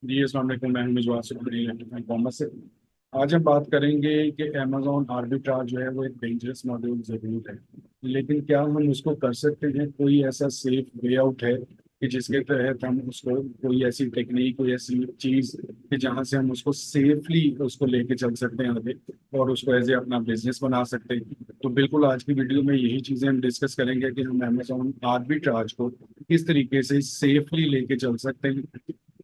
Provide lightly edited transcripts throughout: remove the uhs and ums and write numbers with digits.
जी अस्सलाम वालेकुम। मैं हूं मिजवार सुखबरी कॉमर्स से। आज हम बात करेंगे कि अमेजोन आर्बिट्राज जो है वो एक डेंजरस मॉड्यूल जरूर है, लेकिन क्या हम उसको कर सकते हैं? कोई ऐसा सेफ वे आउट है कि जिसके तहत हम उसको, कोई ऐसी टेक्निक, कोई ऐसी चीज कि जहां से हम उसको सेफली उसको लेके चल सकते हैं आगे और उसको एज ए अपना बिजनेस बना सकते हैं? तो बिल्कुल आज की वीडियो में यही चीजें हम डिस्कस करेंगे कि हम अमेजोन आर्बिट्राज को किस तरीके से सेफली लेके चल सकते हैं।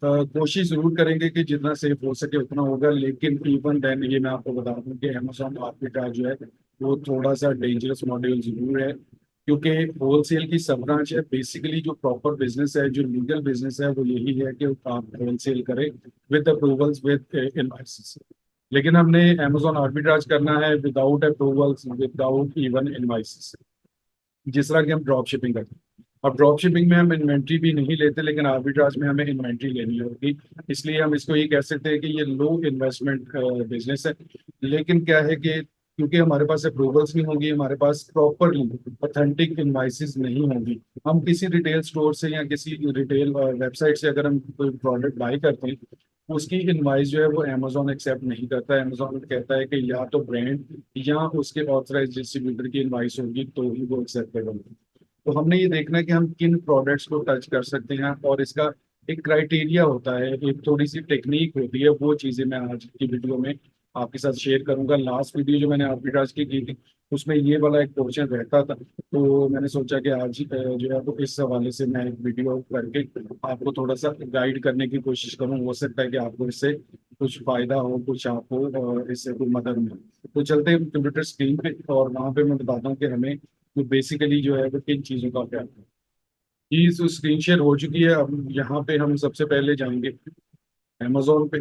कोशिश जरूर करेंगे कि जितना सेफ हो सके उतना होगा, लेकिन इवन देन ये मैं आपको बता दूं कि अमेजोन आर्बिट्राज जो है वो थोड़ा सा डेंजरस मॉड्यूल जरूर है, क्योंकि होलसेल की सब ब्रांच है। बेसिकली जो प्रॉपर बिजनेस है, जो लीगल बिजनेस है, वो यही है कि आप होलसेल करें विद अप्रूवल्स, विद इनवाइसेस। लेकिन हमने अमेजोन आर्बिट्राज करना है without approvals, without even invoices, जिस तरह की हम ड्रॉप शिपिंग करते हैं। अब ड्रॉप शिपिंग में हम इन्वेंट्री भी नहीं लेते, लेकिन आर्बिट्राज में हमें इन्वेंट्री लेनी होगी। इसलिए हम इसको ये कह सकते हैं कि ये लो इन्वेस्टमेंट बिजनेस है। लेकिन क्या है कि क्योंकि हमारे पास अप्रूवल्स नहीं होंगी, हमारे पास प्रॉपरली ऑथेंटिक इनवाइसेस नहीं होंगी, हम किसी रिटेल स्टोर से या किसी रिटेल वेबसाइट से अगर हम कोई प्रोडक्ट बाई करते हैं, उसकी इनवाइस जो है वो अमेजोन एक्सेप्ट नहीं करता है। अमेजोन कहता है कि या तो ब्रांड या उसके ऑथराइज डिस्ट्रीब्यूटर की इनवाइस होगी तो ही वो एक्सेप्ट करेगा। तो हमने ये देखना है कि हम किन प्रोडक्ट्स को टच कर सकते हैं, और इसका एक क्राइटेरिया होता है, एक थोड़ी सी टेक्निक होती है। वो चीज़ें मैं आज की वीडियो में आपके साथ शेयर करूंगा। लास्ट वीडियो जो मैंने आर्बिट्राज की थी उसमें ये वाला एक पोर्शन रहता था, तो मैंने सोचा कि आज जो है तो इस हवाले से मैं एक वीडियो करके आपको थोड़ा सा गाइड करने की कोशिश करूँ। हो सकता है कि आपको इससे कुछ फायदा हो, कुछ आपको इससे कोई मदद मिले। तो चलते हैं कंप्यूटर स्क्रीन पे और वहाँ पे मैं बताता हूँ कि हमें तो बेसिकली जो है वो किन चीज़ों का क्या है। ये जो स्क्रीन शेयर हो चुकी है, अब यहाँ पे हम सबसे पहले जाएंगे अमेजोन पे।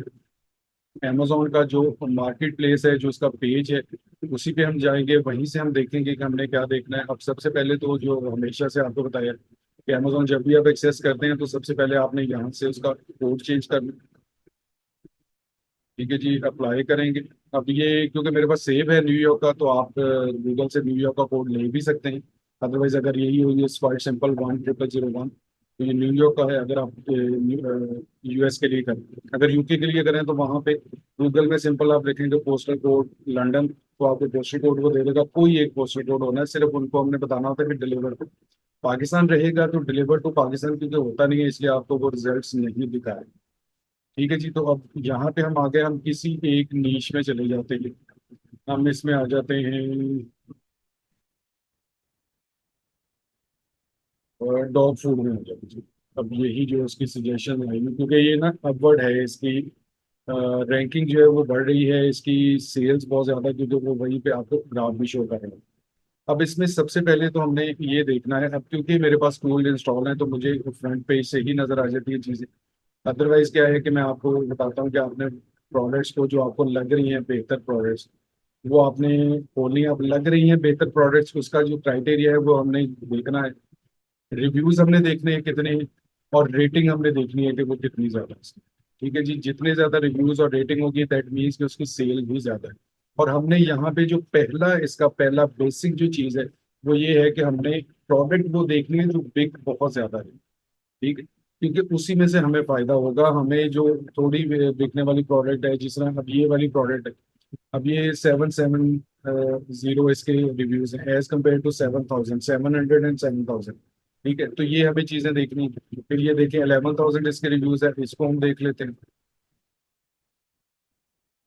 अमेजोन का जो मार्केट प्लेस है, जो उसका पेज है, उसी पे हम जाएंगे। वहीं से हम देखेंगे कि हमने क्या देखना है। अब सबसे पहले तो जो हमेशा से आपको बताया कि अमेजोन जब भी आप एक्सेस करते हैं तो सबसे पहले आपने यहाँ से उसका कोड चेंज करना। ठीक है जी, अप्लाई करेंगे। अब ये क्योंकि मेरे पास सेव है न्यूयॉर्क का, तो आप गूगल से न्यूयॉर्क का कोड ले भी सकते हैं। अदरवाइज अगर यही हो, ये क्वाइट सिंपल 10001, तो ये न्यूयॉर्क का है। अगर आप यूएस के लिए करें, अगर यूके के लिए करें, तो वहाँ पे गूगल में सिंपल आप लिखेंगे पोस्टल कोड लंदन, तो आपको पोस्टल कोड वो दे देगा। कोई एक पोस्टल कोड होना है, सिर्फ उनको हमने बताना होता है कि डिलीवर टू पाकिस्तान रहेगा, तो डिलीवर टू पाकिस्तान क्योंकि होता नहीं है, इसलिए आपको वो रिजल्ट नहीं दिखाए। ठीक है जी, तो अब यहाँ पे हम आ गए, हम किसी एक नीश में चले जाते हैं। हम इसमें आ जाते हैं और डॉग फूड में आ जाते हैं। अब यही जो उसकी सजेशन आएगी, क्योंकि ये ना अपवर्ड है इसकी रैंकिंग जो है वो बढ़ रही है, इसकी सेल्स बहुत ज्यादा, क्योंकि वो वहीं पे आपको ग्राफ भी शो कर रहे हैं। अब इसमें सबसे पहले तो हमने ये देखना है, अब क्योंकि मेरे पास टूल इंस्टॉल है तो मुझे फ्रंट पेज से ही नजर आ जाती है चीजें। अदरवाइज क्या है कि मैं आपको बताता हूँ कि आपने प्रोडक्ट्स को, जो आपको लग रही हैं बेहतर प्रोडक्ट्स, वो आपने खोलनी है। अब लग रही हैं बेहतर प्रोडक्ट्स, उसका जो क्राइटेरिया है वो हमने देखना है। रिव्यूज हमने देखने हैं कितने हैं, और रेटिंग हमने देखनी है कि वो कितनी ज्यादा है। ठीक है जी, जितने ज्यादा रिव्यूज और रेटिंग होगी दैट मीन्स कि उसकी सेल भी ज्यादा है। और हमने यहाँ पे जो पहला, इसका पहला बेसिक जो चीज है वो ये है कि हमने प्रोडक्ट वो देखनी है जो बिग बहुत ज्यादा है। ठीक है, क्योंकि उसी में से हमें फायदा होगा। हमें जो थोड़ी बिकने वाली प्रोडक्ट है, जिस तरह अब ये वाली प्रोडक्ट है, अब ये 770 इसके रिव्यूज हैं एज कम्पेयर टू 7,000, 700 एंड 7,000। ठीक है, तो ये हमें चीजें देखनी है। फिर ये देखें 11,000 इसके रिव्यूज है, इसको हम देख लेते हैं।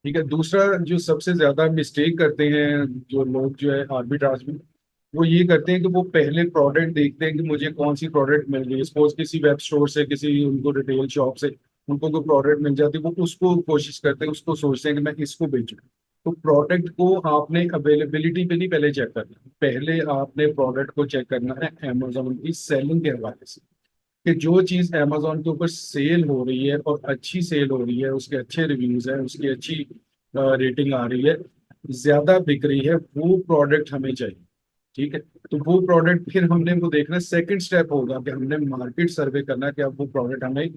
ठीक है, दूसरा जो सबसे ज्यादा मिस्टेक करते हैं जो लोग जो है आर्बिट्राज में, वो ये करते हैं कि वो पहले प्रोडक्ट देखते हैं कि मुझे कौन सी प्रोडक्ट मिल रही है। सपोज किसी वेब स्टोर से, किसी उनको रिटेल शॉप से उनको कोई प्रोडक्ट मिल जाती है, वो उसको कोशिश करते हैं, उसको सोचते हैं कि मैं इसको बेचूं। तो प्रोडक्ट को आपने अवेलेबिलिटी पे नहीं पहले चेक करना, पहले आपने प्रोडक्ट को चेक करना है अमेजोन की सेलिंग के हवाले से, कि जो चीज अमेजोन के ऊपर सेल हो रही है और अच्छी सेल हो रही है, उसके अच्छे रिव्यूज है, उसकी अच्छी रेटिंग आ रही है, ज्यादा बिक रही है, वो प्रोडक्ट हमें चाहिए। ठीक है, तो वो प्रोडक्ट फिर हमने वो देखना, सेकंड स्टेप होगा कि हमने मार्केट सर्वे करना कि अब वो प्रोडक्ट हमें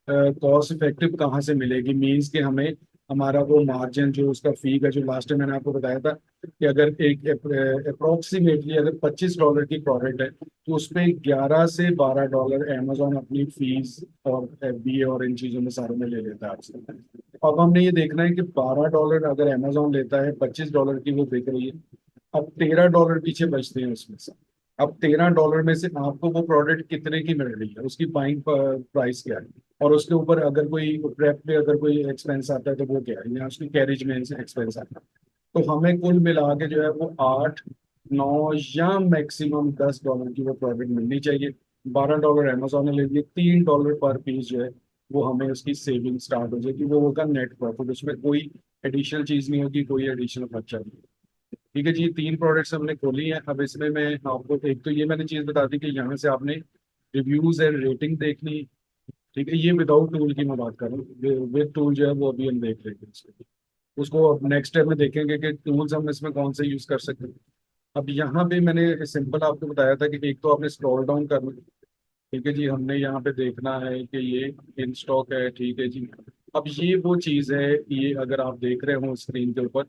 कॉस्ट इफेक्टिव कहाँ से मिलेगी। मीन्स कि हमें हमारा वो मार्जिन जो उसका फी का जो लास्ट टाइम मैंने आपको बताया था कि अगर एक अप्रोक्सीमेटली अगर $25 की प्रोडक्ट है तो उसपे $11 से $12 अमेजोन अपनी फीस और FBA और इन चीजों में सारों में ले लेता है आपसे। अब हमने ये देखना है कि $12 अगर अमेजोन लेता है, $25 की वो बिक रही है, अब $13 पीछे बचते हैं उसमें से। अब $13 में से आपको वो प्रोडक्ट कितने की मिल रही है, उसकी बाइंग प्राइस क्या है, और उसके ऊपर अगर कोई प्रेप पे अगर कोई एक्सपेंस आता है तो वो क्या है, या उसकी कैरेज में एक्सपेंस आता है। तो हमें कुल मिला के जो है वो 8 9 या मैक्सिमम $10 की वो प्रोडक्ट मिलनी चाहिए। $12 अमेजोन ने ले लिए, $3 पर पीस जो है वो हमें उसकी सेविंग स्टार्ट हो जाएगी, वो होगा नेट प्रॉफिट, उसमें कोई एडिशनल चीज नहीं होगी, कोई एडिशनल खर्चा नहीं। ठीक है जी, 3 प्रोडक्ट्स हमने खोली हैं। अब इसमें मैं आपको एक तो ये मैंने चीज बता दी कि यहाँ से आपने रिव्यूज एंड रेटिंग देखनी। ठीक है, ये विदाउट टूल की मैं बात कर रहा हूँ, विद टूल जो है वो अभी हम देख लेंगे उसको नेक्स्ट स्टेप में देखेंगे कि टूल्स हम इसमें कौन से यूज कर सकते हैं। अब यहाँ पे मैंने सिंपल आपको बताया था कि एक तो आपने स्क्रॉल डाउन करना। ठीक है जी, हमने यहाँ पे देखना है कि ये इन स्टॉक है। ठीक है जी, अब ये वो चीज़ है, ये अगर आप देख रहे हो स्क्रीन के ऊपर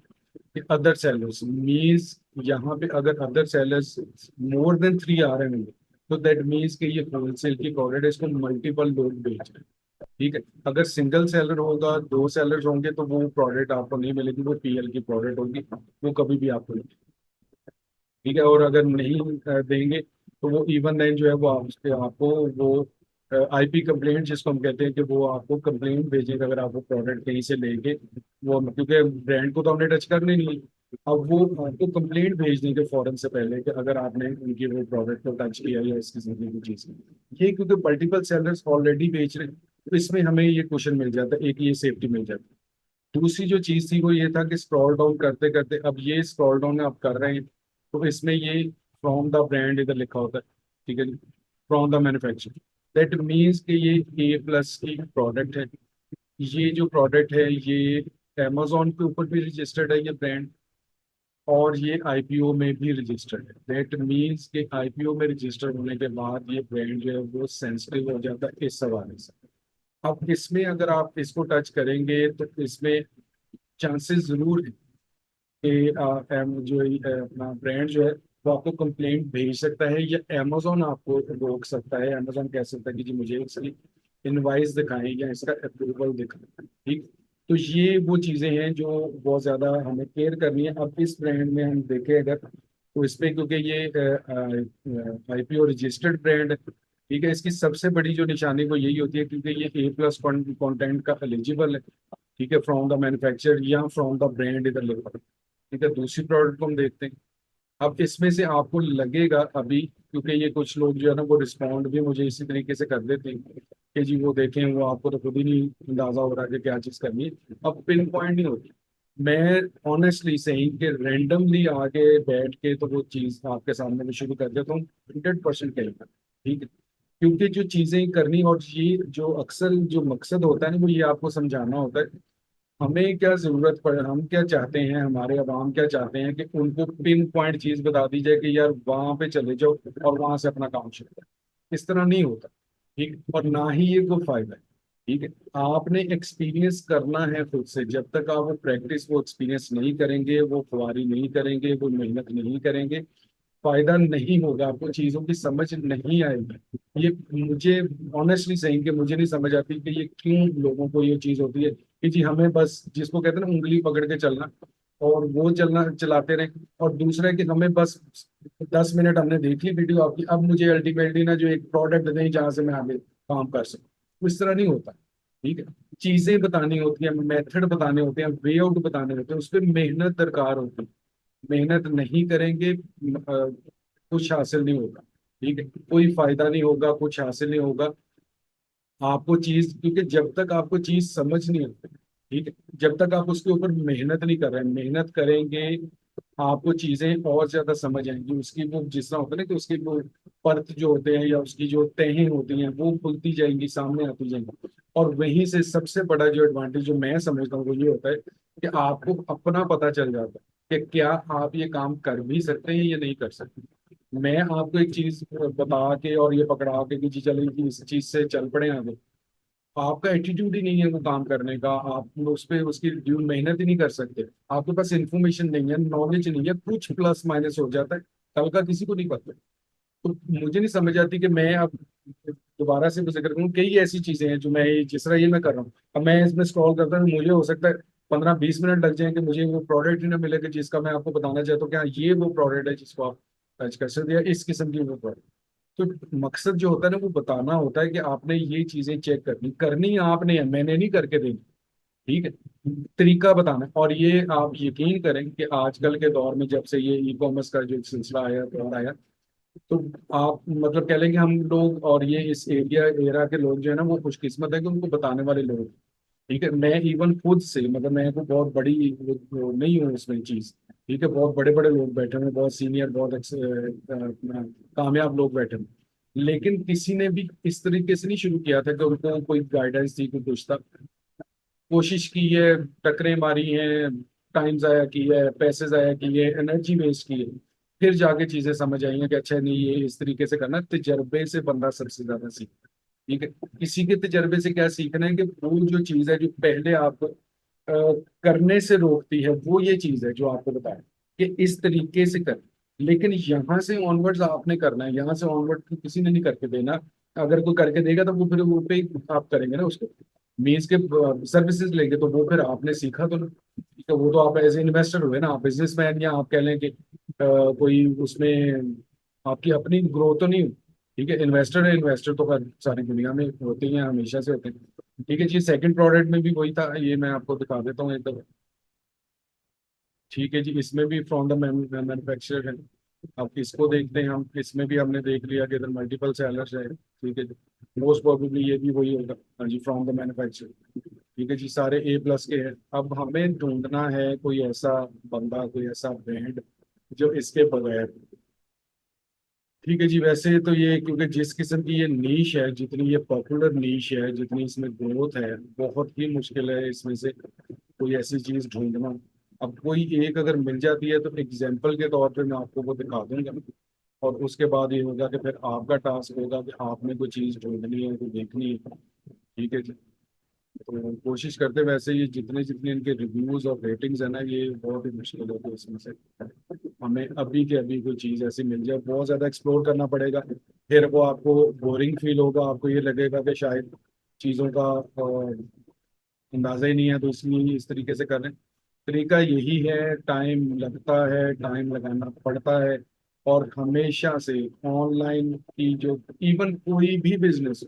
कि अदर सेलर्स मीन्स, यहाँ पे अगर अदर सेलर्स मोर देन 3 आ रहे हैं तो दैट मीन्स कि ये होलसेल की प्रोडक्ट है, इसको मल्टीपल लोग बेच रहे हैं। ठीक है, अगर सिंगल सेलर होगा, 2 सेलर्स होंगे तो वो प्रोडक्ट आपको नहीं मिलेगी, वो PL की प्रोडक्ट होगी, वो कभी भी आपको नहीं। ठीक है, और अगर नहीं देंगे तो वो इवन लाइन जो है वो आपको वो IP कंप्लेंट जिसको हम कहते हैं कि वो आपको कंप्लेंट भेजेंगे अगर आप वो प्रोडक्ट कहीं से लेंगे। वो क्योंकि ब्रांड को तो हमने टच करने नहीं है। अब वो आपको कंप्लेंट भेज देंगे फॉरन से पहले कि अगर आपने उनकी वो प्रोडक्ट को टच किया या इस किस्म की चीज़। ये क्योंकि मल्टीपल सेलर्स ऑलरेडी बेच रहे हैं तो इसमें हमें ये क्वेश्चन मिल जाता है, एक ये सेफ्टी मिल जाती है। दूसरी जो चीज़ थी वो ये था कि स्क्रॉल डाउन करते करते, अब ये स्क्रॉल डाउन आप कर रहे हैं तो इसमें ये फ्रॉम द ब्रांड इधर लिखा होता है। ठीक है जी, from the manufacture, that means कि ये A+ की प्रोडक्ट है। ये जो प्रोडक्ट है ये अमेजोन के ऊपर भी रजिस्टर्ड है ये ब्रांड, और ये IPO में भी रजिस्टर्ड है। दैट मीन्स कि IPO में रजिस्टर्ड होने के बाद ये ब्रांड जो है वो सेंसिटिव हो जाता है इस हवाले से। अब इसमें अगर आप इसको टच करेंगे तो इसमें चांसेस जरूर है कि जो अपना ब्रांड जो है वो आपको कंप्लेंट भेज सकता है, या अमेजोन आपको रोक सकता है। अमेजोन कह सकता है कि जी मुझे इसकी इनवाइस दिखाएं या इसका अप्रूवल दिखाएं। ठीक, तो ये वो चीज़ें हैं जो बहुत ज़्यादा हमें केयर करनी है। अब इस ब्रांड में हम देखें अगर तो इस पे, क्योंकि ये IPO रजिस्टर्ड ब्रांड है। ठीक है, इसकी सबसे बड़ी जो निशानी वो यही होती है क्योंकि ये A+ कंटेंट का एलिजिबल है। ठीक है, फ्रॉम द मैन्युफैक्चर या फ्रॉम द ब्रांड इधर लिखा है। ठीक है, दूसरी प्रोडक्ट को हम देखते हैं। अब इसमें से आपको लगेगा अभी, क्योंकि ये कुछ लोग जो है ना वो रिस्पॉन्ड भी मुझे इसी तरीके से कर देते हैं कि जी वो देखें, वो आपको तो खुद ही नहीं अंदाजा हो रहा कि क्या चीज़ करनी है। अब पिन पॉइंट नहीं होती। मैं ऑनेस्टली सही कि रैंडमली आगे बैठ के तो वो चीज़ आपके सामने में शुरू कर देता हूँ, 100% कहेगा। ठीक है, क्योंकि जो चीज़ें करनी और ये जो अक्सर जो मकसद होता है ना वो ये आपको समझाना होता है हमें क्या जरूरत पड़े, हम क्या चाहते हैं, हमारे अवाम क्या चाहते हैं कि उनको पिन पॉइंट चीज बता दी जाए कि यार वहां पे चले जाओ और वहां से अपना काम शुरू करो। इस तरह नहीं होता। ठीक, और ना ही ये कोई फायदा है। ठीक है, आपने एक्सपीरियंस करना है खुद से। जब तक आप वो प्रैक्टिस वो एक्सपीरियंस नहीं करेंगे, वो खुआरी नहीं करेंगे, वो मेहनत नहीं करेंगे, फायदा नहीं होगा, आपको चीजों की समझ नहीं आएगी। ये मुझे ऑनेस्टली सही कि मुझे नहीं समझ आती कि ये क्यों लोगों को ये चीज होती है कि जी हमें बस जिसको कहते हैं ना उंगली पकड़ के चलना, और वो चलना चलाते रहे। और दूसरा है कि हमें बस 10 मिनट हमने देख ली वीडियो आपकी, अब मुझे अल्टीमेटली ना जो एक प्रोडक्ट दें जहाँ से मैं आगे काम कर सकूँ, इस तरह नहीं होता। ठीक है, चीजें बतानी होती हैं, मेथड बताने होते हैं, वे आउट बताने होते हैं, उस पर मेहनत दरकार होती है। मेहनत नहीं करेंगे कुछ हासिल नहीं होगा। ठीक है, कोई फायदा नहीं होगा, कुछ हासिल नहीं होगा। आपको चीज, क्योंकि जब तक आपको चीज समझ नहीं आती, ठीक है, जब तक आप उसके ऊपर मेहनत नहीं कर रहे हैं, मेहनत करेंगे आपको चीजें और ज्यादा समझ आएंगी। उसकी वो जिस तरह होता है ना कि उसकी वो परत जो होते हैं या उसकी जो तहें होती हैं वो खुलती जाएंगी, सामने आती जाएंगी। और वहीं से सबसे बड़ा जो एडवांटेज जो मैं समझता हूँ वो ये होता है कि आपको अपना पता चल जाता है कि क्या आप ये काम कर भी सकते हैं या नहीं कर सकते। मैं आपको एक चीज बता के और ये पकड़ा के कि जी चलो इस चीज से चल पड़े आगे, आपका एटीट्यूड ही नहीं है वो काम करने का, आप उस पे उसकी ड्यू मेहनत ही नहीं कर सकते, आपके पास इंफॉर्मेशन नहीं है, नॉलेज नहीं है, कुछ प्लस माइनस हो जाता है, कल का किसी को नहीं पता। तो मुझे नहीं समझ आती कि मैं अब दोबारा से जिक्र करूँ, कई ऐसी चीजें हैं जो मैं जिस तरह ये मैं कर रहा हूँ, अब मैं इसमें स्क्रॉल करता हूँ, मुझे हो सकता है 15-20 मिनट लग जाएंगे, मुझे वो प्रोडक्ट ही ना मिलेगा जिसका मैं आपको बताना चाहता हूँ कि हाँ ये वो प्रोडक्ट है जिसको आप टच कर सकते हैं, या इस किस्म की वो प्रोडक्ट। तो मकसद जो होता है ना वो बताना होता है कि आपने ये चीजें चेक करनी करनी आपने है, मैंने नहीं करके देनी। ठीक है, तरीका बताना है। और ये आप यकीन करें कि आजकल के दौर में जब से ये ई कॉमर्स का जो सिलसिला आया, दौर आया, तो आप मतलब कह लें कि हम लोग और ये इस एरिया एरा के लोग जो है ना वो खुशकिस्मत है कि उनको बताने वाले लोग। ठीक है, मैं इवन खुद से मतलब मैं को बहुत बड़ी वो नहीं हूँ इसमें चीज। ठीक है, बहुत बड़े बड़े लोग बैठे हुए हैं, बहुत सीनियर, बहुत कामयाब लोग बैठे हुए हैं। लेकिन किसी ने भी इस तरीके से नहीं शुरू किया था कि उनको कोई गाइडेंस थी, कोई कुछ था। कोशिश की है, टकरें मारी हैं, टाइम जाया किया है, पैसे जाया किए, एनर्जी वेस्ट की है, फिर जाके चीजें समझ आई हैं कि अच्छा नहीं ये इस तरीके से करना है। तजर्बे से बंदा सबसे ज्यादा सीखता है। ठीक है, किसी के तजर्बे से क्या सीखना है कि वो जो चीज है जो पहले आप करने से रोकती है, वो ये चीज है जो आपको बताया कि इस तरीके से कर। लेकिन यहाँ से ऑनवर्ड्स आपने करना है, यहाँ से ऑनवर्ड किसी ने नहीं करके देना। अगर कोई करके देगा तो वो फिर वो पे ही आप करेंगे ना उसको, मीन्स के सर्विसेज लेंगे, तो वो फिर आपने सीखा तो ना। ठीक है, वो तो आप एज ए इन्वेस्टर हुए ना, आप बिजनेसमैन, या आप कह लें कि कोई उसमें आपकी अपनी ग्रोथ तो नहीं हुई। ठीक है, इन्वेस्टर है, इन्वेस्टर तो हर सारी दुनिया में होते ही हैं, हमेशा से होते हैं। ठीक है जी, सेकंड प्रोडक्ट में भी वही था, ये मैं आपको दिखा देता हूँ एकदम। ठीक है जी, इसमें भी फ्रॉम द मैन्युफैक्चरर है। अब इसको देखते हैं हम, इसमें भी हमने देख लिया कि इधर मल्टीपल सेलर्स है। ठीक है जी, मोस्ट प्रोबेबली ये भी वही होगा। हाँ जी, फ्रॉम द मैन्युफैक्चरर। ठीक है जी, सारे A+ के हैं। अब हमें ढूंढना है कोई ऐसा बंदा, कोई ऐसा ब्रांड जो इसके बगैर। ठीक है जी, वैसे तो ये क्योंकि जिस किस्म की ये नीश है, जितनी ये पॉपुलर नीश है, जितनी इसमें ग्रोथ है, बहुत ही मुश्किल है इसमें से कोई ऐसी चीज ढूंढना। अब कोई एक अगर मिल जाती है तो एग्जाम्पल के तौर पे मैं आपको वो दिखा दूंगा, और उसके बाद ये होगा कि फिर आपका टास्क होगा कि आपने कोई चीज ढूंढनी है, कोई देखनी है। ठीक है जी, तो कोशिश करते, वैसे ये जितने जितने इनके रिव्यूज और रेटिंग्स है ना, ये बहुत ही मुश्किल है कि इसमें से हमें अभी के अभी कोई चीज ऐसी मिल जाए। बहुत ज्यादा एक्सप्लोर करना पड़ेगा, फिर वो आपको बोरिंग फील होगा, आपको ये लगेगा कि शायद चीजों का अंदाजा ही नहीं है, तो इसलिए इस तरीके से करें। तरीका यही है, टाइम लगता है, टाइम लगाना पड़ता है। और हमेशा से ऑनलाइन की जो इवन कोई भी बिजनेस,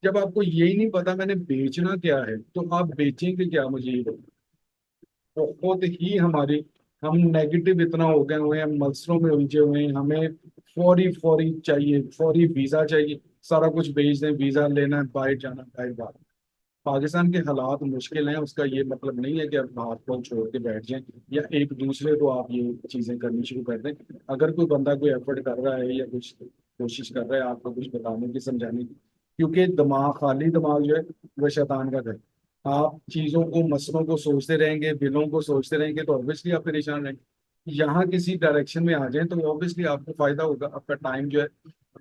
जब आपको यही नहीं पता मैंने बेचना क्या है तो आप बेचेंगे क्या, मुझे ये बताओ। बहुत ही हमारी हम नेगेटिव इतना हो गए हुए हैं, मसलों में उलझे हुए हैं, हमें फौरी फौरी चाहिए, फौरी वीजा चाहिए, सारा कुछ भेज दें, वीजा लेना है, बाहर जाना है, बाहर बाहर। पाकिस्तान के हालात मुश्किल हैं, उसका ये मतलब नहीं है कि आप हाथ पांव छोड़ के बैठ जाएं, या एक दूसरे को आप ये चीजें करनी शुरू कर दें। अगर कोई बंदा कोई एफर्ट कर रहा है या कुछ कोशिश कर रहा है आपको कुछ बताने की, समझाने की, क्योंकि दिमाग, खाली दिमाग जो है वह शैतान का घर। आप चीजों को, मसलों को सोचते रहेंगे, बिलों को सोचते रहेंगे, तो ऑब्वियसली आप परेशान रहेंगे। यहाँ किसी डायरेक्शन में आ जाए तो ऑब्वियसली आपको फायदा होगा, आपका टाइम जो है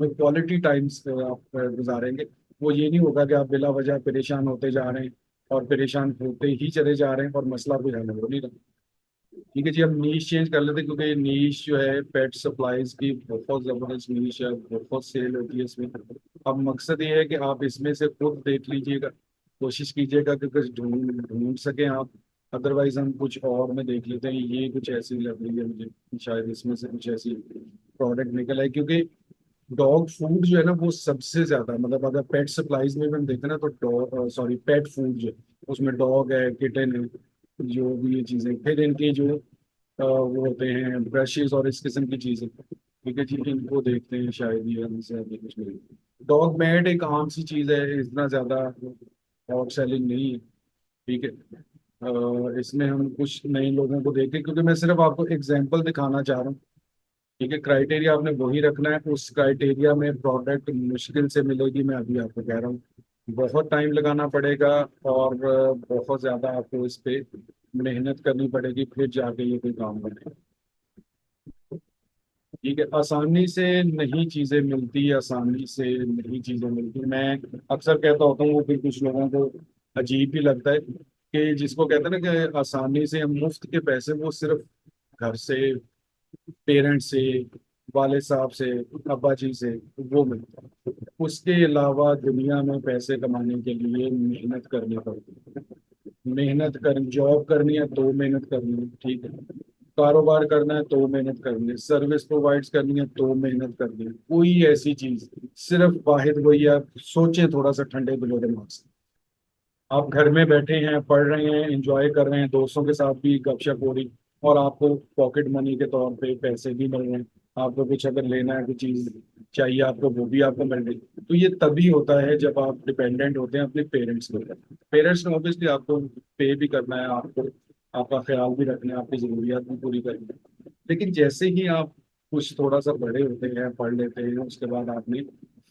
क्वालिटी टाइम्स आप गुजारेंगे। वो ये नहीं होगा कि आप बिला वजह परेशान होते जा रहे हैं और परेशान होते ही चले जा रहे हैं और मसला कोई हल हो नहीं रहा। ठीक है जी, हम नीश चेंज कर लेते हैं, क्योंकि ये नीश जो है पेट सप्लाईज की बहुत जबरदस्त नीश है, बहुत सेल होती है इसमें। अब मकसद ये है कि आप इसमें से खुद देख लीजिएगा, कोशिश कीजिएगा कि कुछ ढूंढ ढूंढ सकें आप। अदरवाइज हम कुछ और में देख लेते हैं, ये कुछ ऐसी लग रही है मुझे, शायद इसमें से कुछ ऐसी प्रोडक्ट निकल आए। क्योंकि डॉग फूड जो है ना वो सबसे ज्यादा, मतलब अगर पेट सप्लाईज में भी हम देखें ना तो डॉग, सॉरी, पेट फूड जो है उसमें डॉग है, किटन है, जो भी ये चीजें, फिर इनके जो वो होते हैं ब्रशेस और इस किस्म की चीजें। ठीक है जी, इनको देखते हैं, शायद ये हमसे अभी कुछ नहीं। डॉग मैट एक आम सी चीज है, इतना ज्यादा डॉग सेलिंग नहीं है। ठीक है, इसमें हम कुछ नए लोगों को देखें, क्योंकि मैं सिर्फ आपको एग्जाम्पल दिखाना चाह रहा हूँ। ठीक है, क्राइटेरिया आपने वही रखना है, उस क्राइटेरिया में प्रोडक्ट मुश्किल से मिलेगी, मैं अभी आपको कह रहा हूँ। बहुत टाइम लगाना पड़ेगा, और बहुत ज़्यादा आपको इस पे मेहनत करनी पड़ेगी, फिर जाके ये कोई काम बने। ठीक है, आसानी से नहीं चीजें मिलती, आसानी से नहीं चीजें मिलती। मैं अक्सर कहता होता हूँ, वो फिर कुछ लोगों को अजीब भी लगता है कि जिसको कहते हैं ना कि आसानी से हम मुफ्त के पैसे, वो सिर्फ घर से, पेरेंट्स से, वाले साहब से, अब्बा जी से वो मिलता है। उसके अलावा दुनिया में पैसे कमाने के लिए मेहनत करनी पड़ती है। मेहनत कर, जॉब करनी है तो मेहनत करनी है, ठीक है, कारोबार करना है तो मेहनत करनी है, सर्विस प्रोवाइड करनी है तो मेहनत करनी है। कोई ऐसी चीज सिर्फ वाहिद वही, आप सोचें थोड़ा सा ठंडे दिलो दिमाग से। आप घर में बैठे हैं, पढ़ रहे हैं, एंजॉय कर रहे हैं, दोस्तों के साथ भी गपशप हो रही, और आपको पॉकेट मनी के तौर पे पैसे भी मिल रहे हैं। आपको कुछ अगर लेना है, कोई चीज चाहिए आपको, वो भी आपको मिल रही। तो ये तभी होता है जब आप डिपेंडेंट होते हैं अपने पेरेंट्स के ऊपर। पेरेंट्स ने ऑब्वियसली आपको पे भी करना है, आपको आपका ख्याल भी रखना है, आपकी जरूरियात भी पूरी करनी है। लेकिन जैसे ही आप कुछ थोड़ा सा बड़े होते हैं, पढ़ लेते हैं, उसके बाद आपने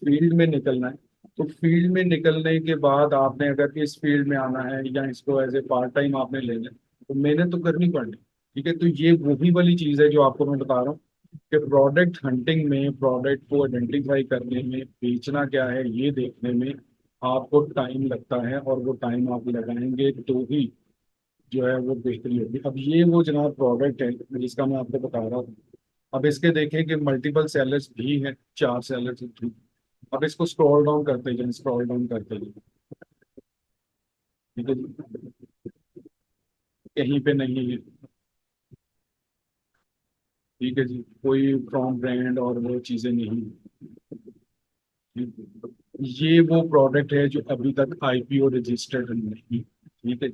फील्ड में निकलना है। तो फील्ड में निकलने के बाद आपने अगर इस फील्ड में आना है या इसको एज ए पार्ट टाइम आपने लेना है, तो मेहनत तो करनी पड़नी। ठीक है, तो ये वही वाली चीज है जो आपको मैं बता रहा हूँ कि प्रोडक्ट हंटिंग में, प्रोडक्ट को आइडेंटिफाई करने में, बेचना क्या है ये देखने में आपको टाइम लगता है, और वो टाइम आप लगाएंगे तो ही जो है वो बेहतरी होगी। अब ये वो जनाब प्रोडक्ट है जिसका मैं आपको बता रहा हूँ। अब इसके देखें कि मल्टीपल सेलर्स भी हैं, 4 सेलर्स भी। अब इसको स्क्रॉल डाउन करते जाएं, स्क्रॉल डाउन करते जाएं, ठीक है जी, कहीं पे नहीं है। ठीक है जी, कोई फ्रॉम ब्रांड और वो चीजें नहीं। ठीक है? ये वो प्रोडक्ट है जो अभी तक आईपीओ रजिस्टर्ड नहीं। ठीक है,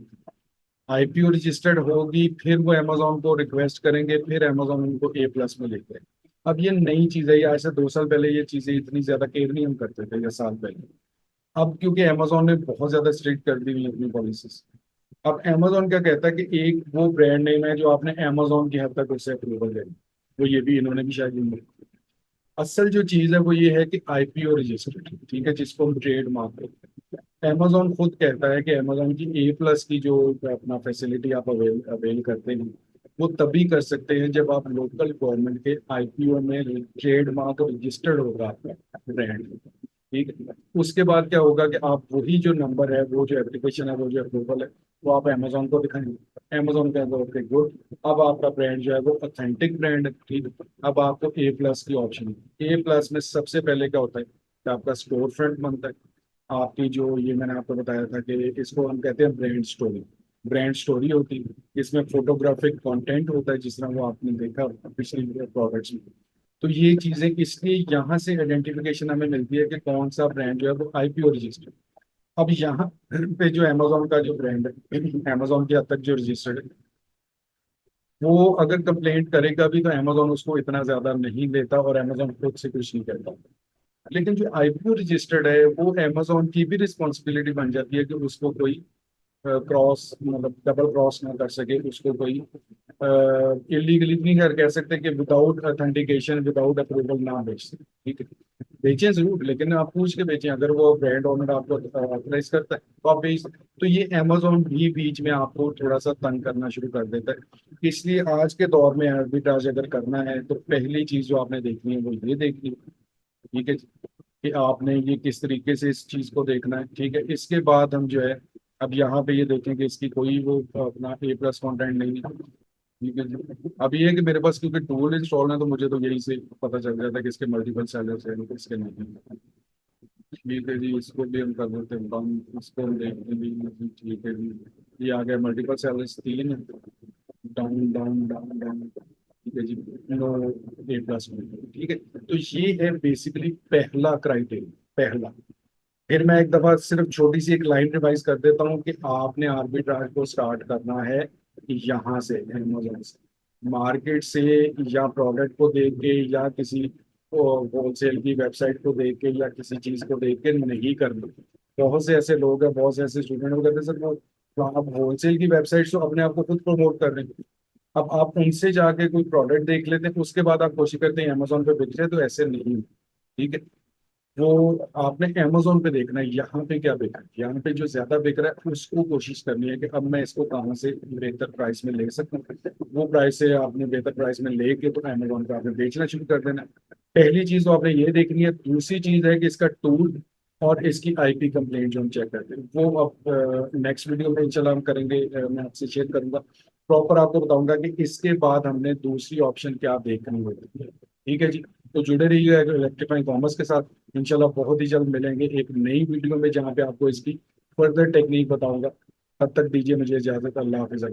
आईपीओ रजिस्टर्ड होगी, फिर वो अमेजोन को रिक्वेस्ट करेंगे, फिर अमेजोन उनको A+ में लेते हैं। अब ये नई चीज है, ये आज से 2 साल पहले ये चीजें इतनी ज्यादा केयर नहीं हम करते थे, या साल पहले। अब क्योंकि अमेजोन ने बहुत ज्यादा स्ट्रिक्ट कर दी हुई है अपनी पॉलिसीज। अब अमेजोन क्या कहता है कि एक वो ब्रांड नेम है जो आपने अमेजोन की हद तक उससे अप्रूवल ले ली। वो ये भी इन्होंने भी शायद नहीं। असल जो चीज है वो ये है कि आईपीओ रजिस्टर्ड, ठीक है, जिसको हम ट्रेड मार्क कहते हैं। अमेजोन खुद कहता है कि अमेजोन की A+ की जो अपना फैसिलिटी आप अवेल अवेल करते हैं, वो तभी कर सकते हैं जब आप लोकल गवर्नमेंट के आईपीओ में ट्रेड मार्क रजिस्टर्ड होगा आपका ब्रांड। ठीक है, उसके बाद क्या होगा कि आप वही जो नंबर है, वो जो एप्लीकेशन है, वो जो अप्रूवल है, वो आप अमेजोन को दिखाएंगे। अमेजोन का ओके गुड, अब आपका ब्रांड जो है वो ऑथेंटिक ब्रांड है। ठीक है, अब आपको A+ की ऑप्शन है। A+ में सबसे पहले क्या होता है कि आपका स्टोर फ्रंट बनता है। आपकी जो, ये मैंने आपको बताया था कि इसको हम कहते हैं ब्रांड स्टोरी। ब्रांड स्टोरी होती है, इसमें फोटोग्राफिक कंटेंट होता है, जिस तरह वो आपने देखा पिछले प्रोडक्ट्स में। तो ये चीजें, इसलिए यहाँ से आइडेंटिफिकेशन हमें मिलती है कि कौन सा ब्रांड जो है वो आईपीओ रजिस्टर्ड। अब यहाँ पे जो अमेजोन का जो ब्रांड है, अमेजोन की हद तक जो रजिस्टर्ड है, वो अगर कंप्लेंट करेगा भी तो अमेजोन उसको इतना ज्यादा नहीं लेता, और अमेजोन खुद से कुछ नहीं कहता। लेकिन जो आईपीओ रजिस्टर्ड है, वो अमेजोन की भी रिस्पॉन्सिबिलिटी बन जाती है कि उसको कोई क्रॉस, मतलब डबल क्रॉस ना कर सके, उसको कोई इलीगली नहीं कर कह सकते कि विदाउट ऑथेंटिकेशन, विदाउट अप्रूवल ना बेच सके। ठीक है, बेचें जरूर, लेकिन आप पूछ के बेचें। अगर वो ब्रांड ओनर आपको ऑथराइज करता है तो आप बेच सकते। तो ये अमेजोन भी बीच में आपको थोड़ा सा तंग करना शुरू कर देता है। इसलिए आज के दौर में आर्बिट्राज अगर करना है तो पहली चीज जो आपने देखनी है वो ये देखनी है। ठीक है, कि आपने ये किस तरीके से इस चीज को देखना है। ठीक है, इसके बाद हम जो है, अब यहाँ पे ये देखेंगे इसकी कोई वो अपना A+ कंटेंट नहीं है। ठीक है जी, अब ये है कि मेरे पास क्योंकि टूल इंस्टॉल है, तो मुझे तो यही से पता चल जाता है कि इसके मल्टीपल सेलर्स हैं, किसके नहीं हैं। ठीक है जी, इसको भी हम कर देते हैं डाउन, इसको हम देखते हैं। ठीक है जी, ये आ गया multiple sellers 3, down down down down. ठीक है जी, नो A+ में। ठीक है, तो ये है बेसिकली पहला क्राइटेरिया, पहला। फिर मैं एक दफा सिर्फ छोटी सी एक लाइन रिवाइज कर देता हूँ कि आपने आर्बिट्राज को स्टार्ट करना है यहाँ से, अमेजोन से, मार्केट से, या प्रोडक्ट को देख के, या किसी होलसेल की वेबसाइट को देख के, या किसी चीज को देख के नहीं करना। बहुत से ऐसे लोग हैं, बहुत से ऐसे स्टूडेंट वो कहते हैं सर वो आप होलसेल की वेबसाइट तो अपने आप को खुद प्रमोट कर रहे हैं। अब आप उनसे जाके कोई प्रोडक्ट देख लेते हैं, उसके बाद आप कोशिश करते हैं अमेजोन पे बेच रहे, तो ऐसे नहीं। ठीक है, वो आपने अमेजोन पे देखना है यहाँ पे क्या बिक रहा है, यहाँ पे जो ज्यादा बिक रहा है उसको कोशिश करनी है कि अब मैं इसको कहाँ से बेहतर प्राइस में ले सकता हूँ। वो प्राइस से आपने बेहतर प्राइस में लेके तो अमेजोन पे आपने बेचना शुरू कर देना है। पहली चीज तो आपने ये देखनी है। दूसरी चीज है कि इसका टूल और इसकी आईपी कंप्लेंट जो हम चेक करते हैं वो अब नेक्स्ट वीडियो में इंशाल्लाह हम करेंगे। मैं आपसे शेयर करूंगा, प्रॉपर आपको बताऊंगा कि इसके बाद हमने दूसरी ऑप्शन क्या देखनी होती है। ठीक है जी। तो जुड़े रहिए इलेक्ट्रीफाइंग कॉमर्स के साथ। इंशाल्लाह बहुत ही जल्द मिलेंगे एक नई वीडियो में जहाँ पे आपको इसकी फर्दर टेक्निक बताऊंगा। तब तक दीजिए मुझे इजाजत। अल्लाह हाफिज़।